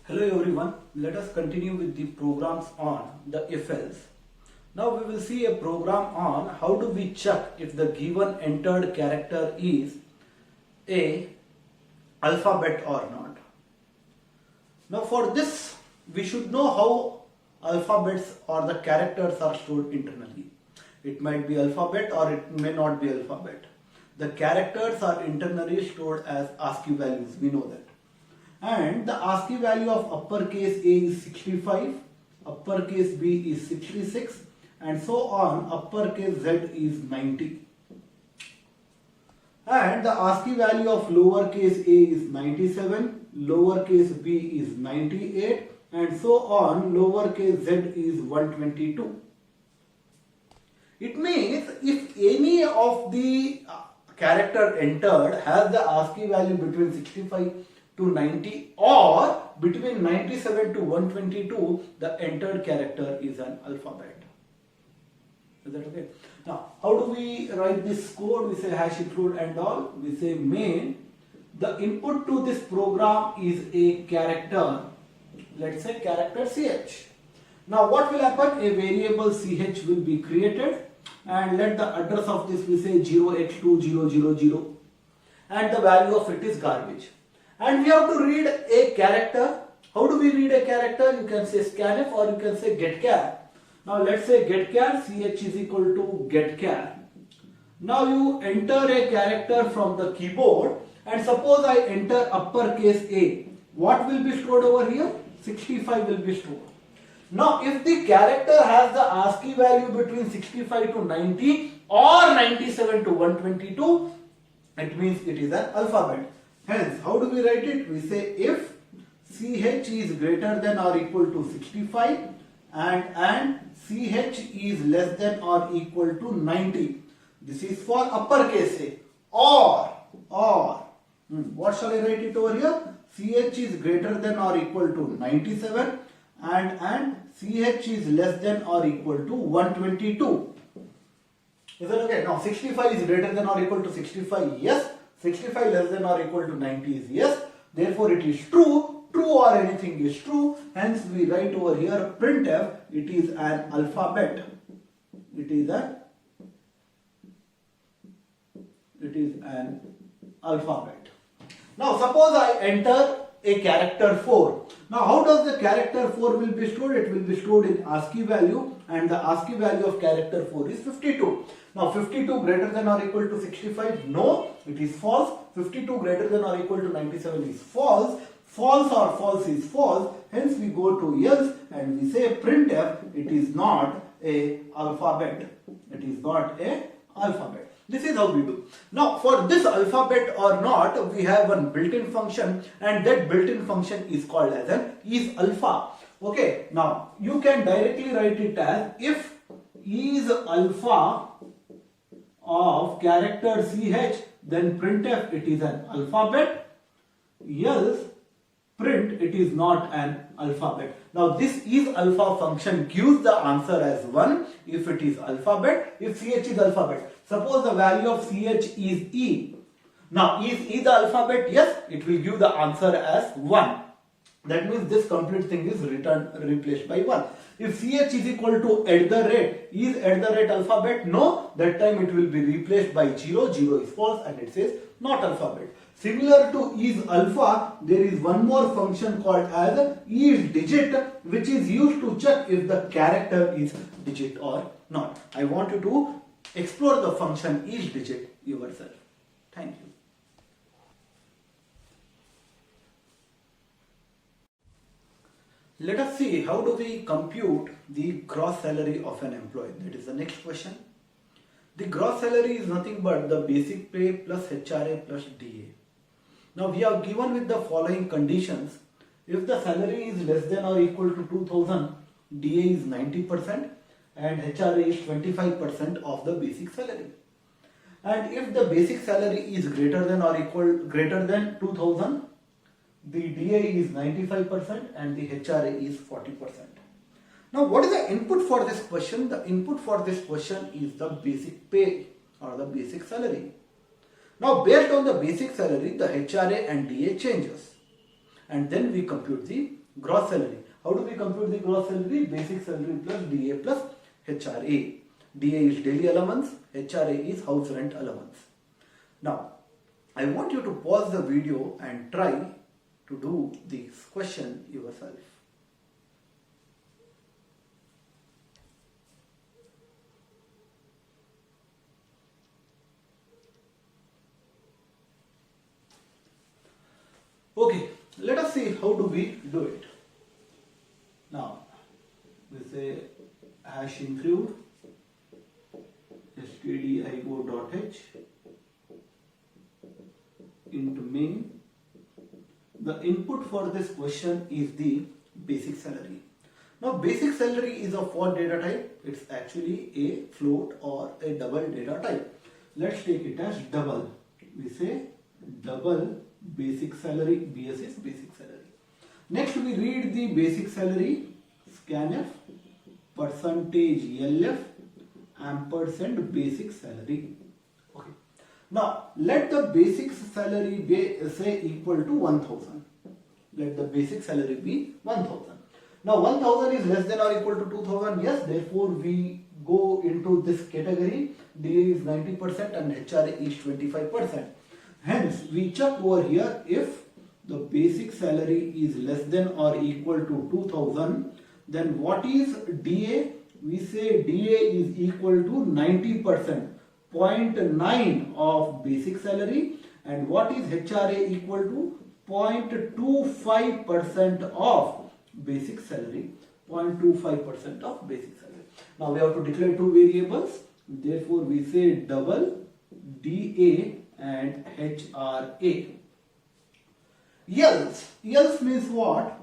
Hello everyone, let us continue with the programs on the if-else. Now we will see a program on how do we check if the given entered character is a alphabet or not. Now for this we should know how alphabets or the characters are stored internally. It might be alphabet or it may not be alphabet. The characters are internally stored as ASCII values, we know that. And the ASCII value of uppercase A is 65, uppercase B is 66, and so on. Uppercase Z is 90. And the ASCII value of lowercase a is 97, lowercase b is 98, and so on. Lowercase z is 122. It means if any of the character entered has the ASCII value between 65 to 90 or between 97 to 122, the entered character is an alphabet. Is that okay? Now, how do we write this code? We say hash include and all. We say main. The input to this program is a character. Let's say character ch. Now, what will happen? A variable ch will be created, and let the address of this we say 0x2000, and the value of it is garbage. And we have to read a character. How do we read a character? You can say scanf or you can say getchar. Now let's say getchar, ch is equal to getchar. Now you enter a character from the keyboard, and suppose I enter uppercase A. What will be stored over here? 65 will be stored. Now if the character has the ASCII value between 65 to 90 or 97 to 122, it means it is an alphabet. Hence, how do we write it? We say if ch is greater than or equal to 65 and ch is less than or equal to 90. This is for uppercase A. Or what shall I write it over here? Ch is greater than or equal to 97 and ch is less than or equal to 122. Is that okay? Now 65 is greater than or equal to 65, yes. 65 less than or equal to 90 is yes. Therefore it is true. True or anything is true. Hence we write over here printf. It is an alphabet. It is an alphabet. Now suppose I enter a character 4. Now how does the character 4 will be stored? It will be stored in ASCII value, and the ASCII value of character 4 is 52. Now 52 greater than or equal to 65? No, it is false. 52 greater than or equal to 97 is false. False or false is false. Hence we go to else and we say printf. It is not a alphabet. It is not a alphabet. This is how we do. Now for this alphabet or not, we have one built-in function, and that built-in function is called as an is_alpha. Okay, now you can directly write it as if is_alpha of character ch, then printf it is an alphabet, else print it is not an alphabet. Now this is_alpha function gives the answer as 1 if it is alphabet, if ch is alphabet. Suppose the value of ch is e. Now is e the alphabet? Yes, it will give the answer as 1. That means this complete thing is replaced by 1. If ch is equal to @ is @ alphabet? No, that time it will be replaced by 0. 0 is false and it says not alphabet. Similar to is_alpha, there is one more function called as is_digit, which is used to check if the character is digit or not. I want you to explore the function is_digit yourself. Thank you. Let us see how do we compute the gross salary of an employee. That is the next question. The gross salary is nothing but the basic pay plus HRA plus DA. Now we are given with the following conditions. If the salary is less than or equal to 2000, DA is 90% and HRA is 25% of the basic salary. And if the basic salary is greater than 2000, the DA is 95% and the HRA is 40%. Now what is the input for this question? The input for this question is the basic pay or the basic salary. Now based on the basic salary, the HRA and DA changes. and then we compute the gross salary. How do we compute the gross salary? Basic salary plus DA plus HRA. DA is daily allowance, HRA is house rent allowance. Now, I want you to pause the video and try to do this question yourself. Okay, let us see how do we do it. Now, we say hash include stdio.h into main. The input for this question is the basic salary. Now, basic salary is of what data type? It's actually a float or a double data type. Let's take it as double. We say double basic salary, BS is basic salary. Next we read the basic salary, scanf, percentage LF, ampersand basic salary. Okay. Now let the basic salary be say equal to 1000. Let the basic salary be 1000. Now 1000 is less than or equal to 2000. Yes, therefore we go into this category. DA is 90% and HRA is 25%. Hence, we check over here if the basic salary is less than or equal to 2000, then what is DA? We say DA is equal to 90%, 0.9 of basic salary, and what is HRA equal to 0.25% of basic salary, 0.25% of basic salary. Now we have to declare two variables, therefore we say double DA and HRA. Else means what?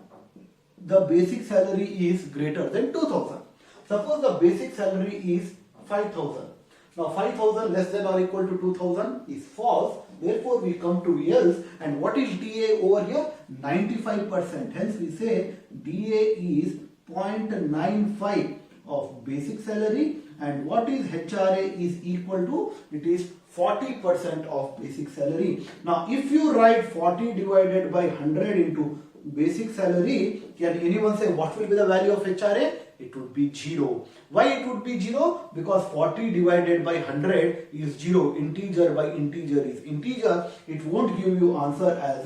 The basic salary is greater than 2000. Suppose the basic salary is 5000. Now 5000 less than or equal to 2000 is false. Therefore we come to else, and what is DA over here? 95%. Hence we say DA is 0.95 of basic salary, and what is HRA is equal to, it is 40% of basic salary. Now if you write 40 divided by 100 into basic salary, can anyone say what will be the value of HRA? It would be 0. Why it would be 0? Because 40 divided by 100 is 0. Integer by integer is integer. It won't give you answer as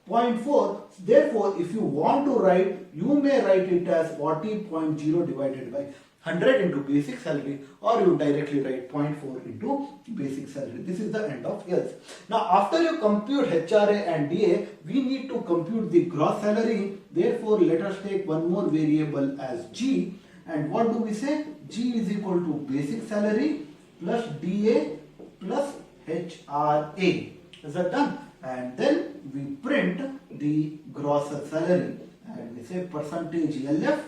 0.4. Therefore, if you want to write, you may write it as 40.0 divided by 100 into basic salary, or you directly write 0.4 into basic salary. This is the end of else. Now after you compute HRA and DA, we need to compute the gross salary. Therefore let us take one more variable as G, and what do we say? G is equal to basic salary plus DA plus HRA. Is that done? And then we print the gross salary, and we say percentage LF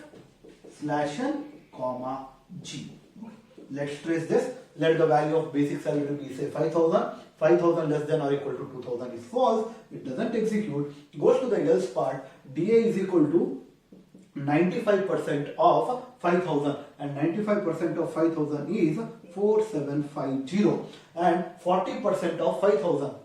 slash N comma G. Let's trace this. Let the value of basic salary be say 5000. 5000 less than or equal to 2000 is false. It doesn't execute. Goes to the else part. DA is equal to 95% of 5000, and 95% of 5000 is 4750, and 40% of 5000.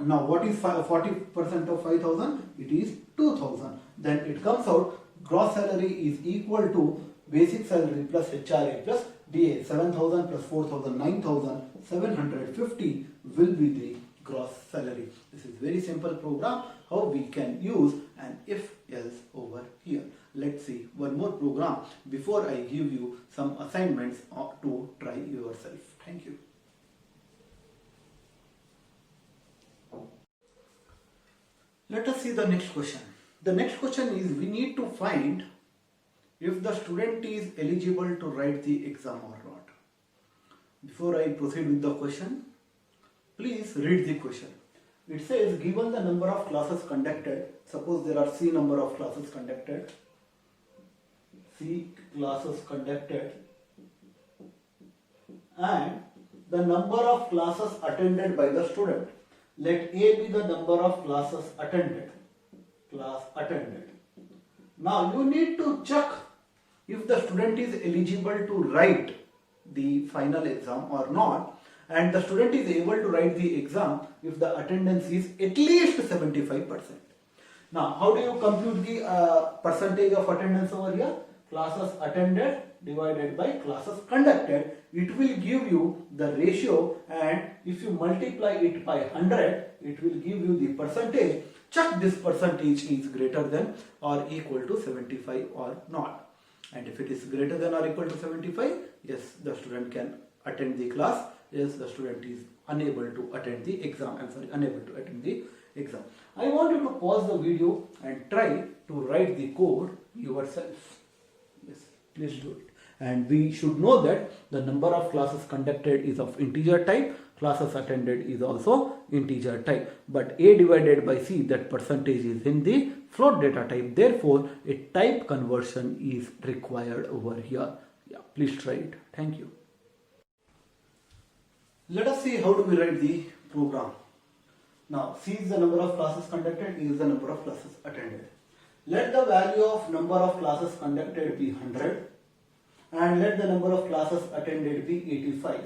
Now what is 40% of 5000? It is 2000. Then it comes out gross salary is equal to basic salary plus HRA plus DA. 7000 plus 4000, 9750 will be the gross salary. This is very simple program how we can use an if else over here. Let's see one more program before I give you some assignments to try yourself. Thank you. Let us see the next question. The next question is, we need to find if the student is eligible to write the exam or not. Before I proceed with the question, please read the question. It says, given the number of classes conducted, suppose there are C number of classes conducted, C classes conducted, and the number of classes attended by the student. Let A be the number of classes attended. Class attended. Now you need to check if the student is eligible to write the final exam or not, and the student is able to write the exam if the attendance is at least 75%. Now, how do you compute the percentage of attendance over here? Classes attended divided by classes conducted. It will give you the ratio, and if you multiply it by 100, it will give you the percentage. Check this percentage is greater than or equal to 75 or not. And if it is greater than or equal to 75, yes, the student can attend the class. Yes, the student is unable to attend the exam. I'm sorry, unable to attend the exam. I want you to pause the video and try to write the code yourself. Yes, please do it. And we should know that the number of classes conducted is of integer type, classes attended is also integer type. But A divided by C, that percentage is in the float data type. Therefore, a type conversion is required over here. Yeah, please try it. Thank you. Let us see how do we write the program. Now, C is the number of classes conducted, E is the number of classes attended. Let the value of number of classes conducted be 100 and let the number of classes attended be 85.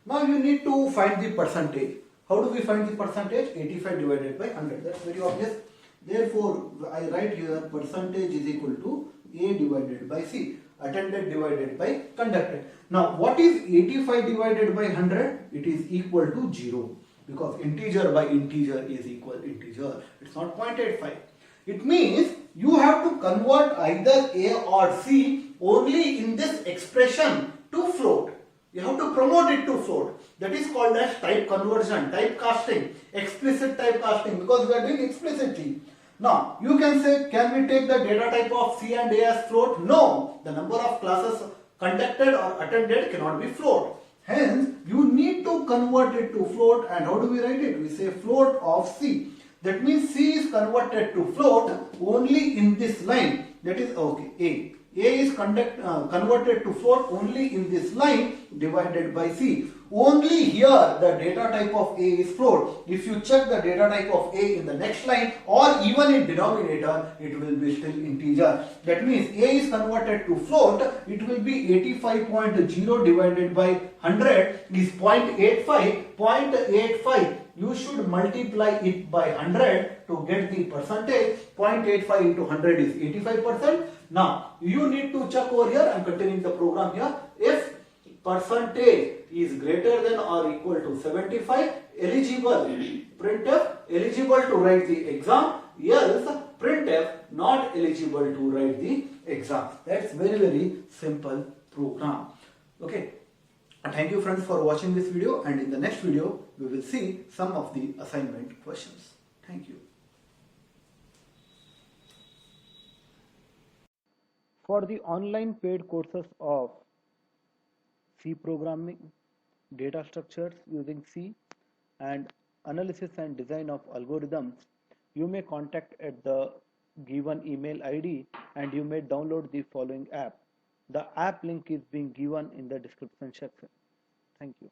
Now you need to find the percentage. How do we find the percentage? 85 divided by 100. That's very obvious. Therefore, I write here percentage is equal to A divided by C. Attended divided by conducted. Now what is 85 divided by 100? It is equal to 0. Because integer by integer is equal integer. It's not 0.85. It means you have to convert either A or C only in this expression to float. You have to promote it to float. That is called as type conversion, typecasting, explicit typecasting, because we are doing explicitly. Now, you can say, can we take the data type of C and A as float? No, the number of classes conducted or attended cannot be float. Hence, you need to convert it to float, and how do we write it? We say float of C. That means C is converted to float only in this line. That is okay. A. A is converted to float only in this line divided by C. Only here the data type of A is float. If you check the data type of A in the next line or even in denominator, it will be still integer. That means A is converted to float. It will be 85.0 divided by 100 is 0.85. 0.85. You should multiply it by 100 to get the percentage. 0.85 into 100 is 85%. Now, you need to check over here. I am continuing the program here. If percentage is greater than or equal to 75, eligible, printf, eligible to write the exam, else printf, not eligible to write the exam. That's very simple program. Okay. Thank you friends for watching this video, and in the next video we will see some of the assignment questions. Thank you. For the online paid courses of C programming, data structures using C, and analysis and design of algorithms, you may contact at the given email ID and you may download the following app. The app link is being given in the description section. Thank you.